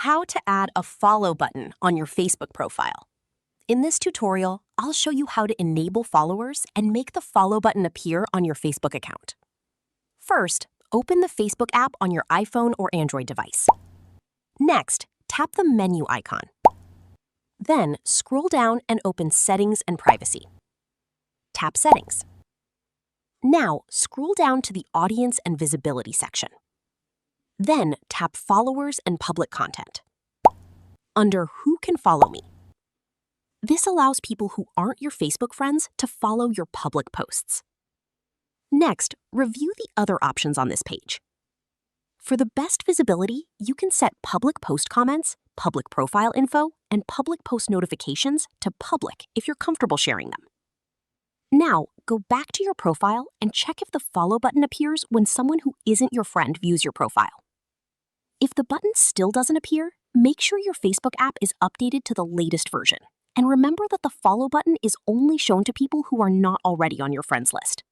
How to add a follow button on your Facebook profile. In this tutorial, I'll show you how to enable followers and make the follow button appear on your Facebook account. First, open the Facebook app on your iPhone or Android device. Next, tap the menu icon. Then, scroll down and open Settings and Privacy. Tap Settings. Now, scroll down to the Audience and Visibility section. Then, tap Followers and Public Content. Under Who Can Follow Me. This allows people who aren't your Facebook friends to follow your public posts. Next, review the other options on this page. For the best visibility, you can set public post comments, public profile info, and public post notifications to public if you're comfortable sharing them. Now, go back to your profile and check if the follow button appears when someone who isn't your friend views your profile. If the button still doesn't appear, make sure your Facebook app is updated to the latest version. And remember that the follow button is only shown to people who are not already on your friends list.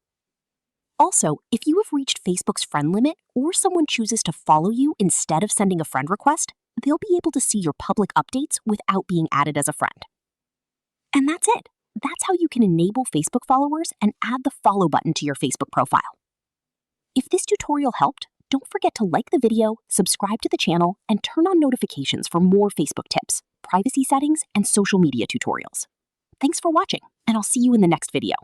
Also, if you have reached Facebook's friend limit or someone chooses to follow you instead of sending a friend request, they'll be able to see your public updates without being added as a friend. And that's it. That's how you can enable Facebook followers and add the follow button to your Facebook profile. If this tutorial helped, don't forget to like the video, subscribe to the channel, and turn on notifications for more Facebook tips, privacy settings, and social media tutorials. Thanks for watching, and I'll see you in the next video.